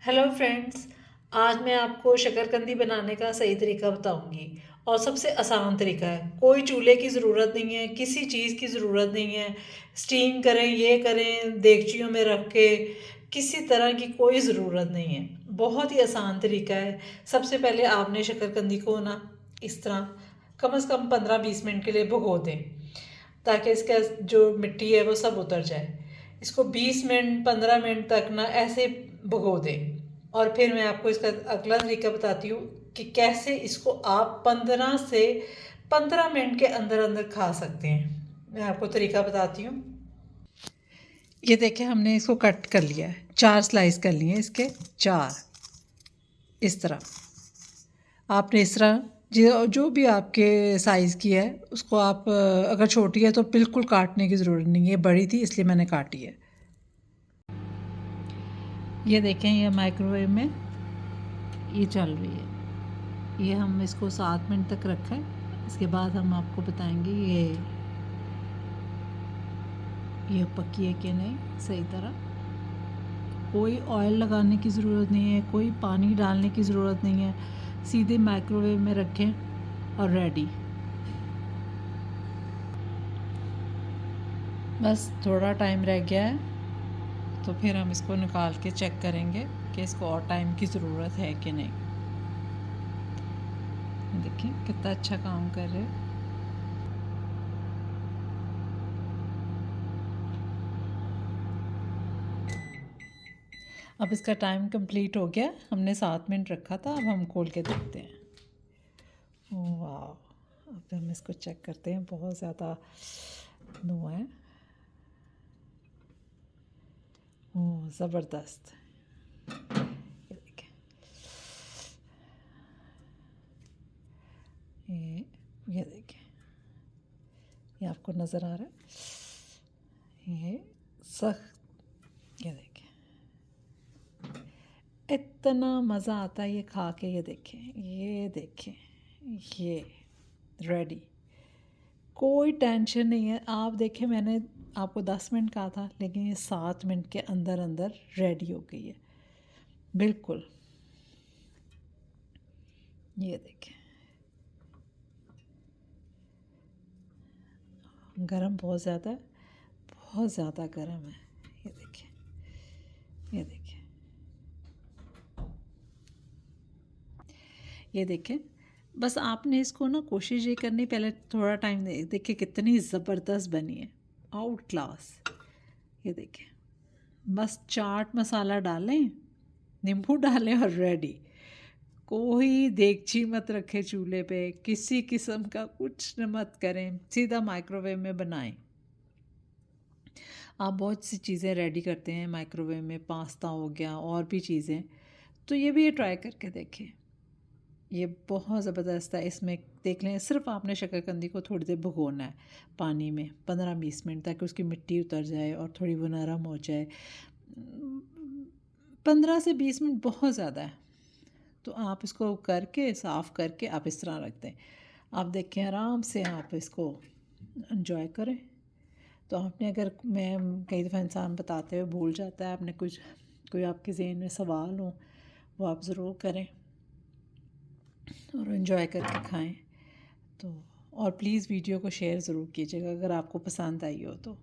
Hello friends. आज मैं आपको शकरकंदी बनाने का सही तरीका बताऊंगी और सबसे आसान तरीका है। कोई चूल्हे की ज़रूरत नहीं है, किसी चीज़ की ज़रूरत नहीं है। स्टीम करें, ये करें, देगचियों में रख के, किसी तरह की कोई ज़रूरत नहीं है। बहुत ही आसान तरीका है। सबसे पहले आपने शकरकंदी को ना इस तरह कम से कम 15-20 मिनट के लिए भिगो दें, ताकि इसका जो मिट्टी है वो सब उतर जाए। इसको 20 मिनट 15 मिनट तक ना ऐसे भिगो दें। और फिर मैं आपको इसका अगला तरीका बताती हूँ कि कैसे इसको आप 15 से 15 मिनट के अंदर अंदर खा सकते हैं। मैं आपको तरीका बताती हूँ। ये देखिए, हमने इसको कट कर लिया है, 4 स्लाइस कर लिए हैं इसके, 4 इस तरह। आपने इस तरह जो जो भी आपके साइज़ की है उसको आप, अगर छोटी है तो बिल्कुल काटने की ज़रूरत नहीं है। बड़ी थी इसलिए मैंने काटी है। ये देखें, ये माइक्रोवेव में ये चल रही है। ये हम इसको 7 मिनट तक रखें। इसके बाद हम आपको बताएंगे ये पकी है कि नहीं सही तरह। कोई ऑयल लगाने की ज़रूरत नहीं है, कोई पानी डालने की ज़रूरत नहीं है। सीधे माइक्रोवेव में रखें और रेडी। बस थोड़ा टाइम रह गया है, तो फिर हम इसको निकाल के चेक करेंगे कि इसको और टाइम की ज़रूरत है कि नहीं। देखिए कितना अच्छा काम कर रहे हैं। अब इसका टाइम कंप्लीट हो गया। हमने 7 मिनट रखा था। अब हम खोल के देखते हैं। ओह वाह! अब हम इसको चेक करते हैं। बहुत ज़्यादा धुआं है। ओह ज़बरदस्त! ये देखें, ये देखें, ये आपको नज़र आ रहा है? ये सख्त, ये देखें, इतना मज़ा आता है ये खा के। ये देखें, ये देखें, ये रेडी। कोई टेंशन नहीं है। आप देखें, मैंने आपको 10 मिनट कहा था, लेकिन ये 7 मिनट के अंदर अंदर रेडी हो गई है बिल्कुल। ये देखें, गरम बहुत ज़्यादा है, बहुत ज़्यादा गरम है। ये देखें, ये देखें, ये देखें। बस आपने इसको ना कोशिश ये करनी, पहले थोड़ा टाइम दे। देखिए कितनी ज़बरदस्त बनी है, आउट क्लास। ये देखें, बस चाट मसाला डालें, नींबू डालें और रेडी। कोई देगची मत रखें चूल्हे पे, किसी किस्म का कुछ न मत करें, सीधा माइक्रोवेव में बनाएं। आप बहुत सी चीज़ें रेडी करते हैं माइक्रोवेव में, पास्ता हो गया और भी चीज़ें, तो ये भी ये ट्राई करके देखें। ये बहुत ज़बरदस्त है। इसमें देख लें, सिर्फ आपने शकरकंदी को थोड़ी देर भिगोना है पानी में, 15-20 मिनट, ताकि उसकी मिट्टी उतर जाए और थोड़ी वो नरम हो जाए। 15 से 20 मिनट बहुत ज़्यादा है। तो आप इसको करके, साफ़ करके आप इस तरह रख दें। आप देखें, आराम से आप इसको एंजॉय करें। तो आपने, अगर, मैं कई दफ़ा इंसान बताते हुए भूल जाता है, आपने कोई आपके ज़हन में सवाल हो, वो आप ज़रूर करें और एंजॉय करके खाएं। तो और प्लीज़ वीडियो को शेयर ज़रूर कीजिएगा अगर आपको पसंद आई हो तो।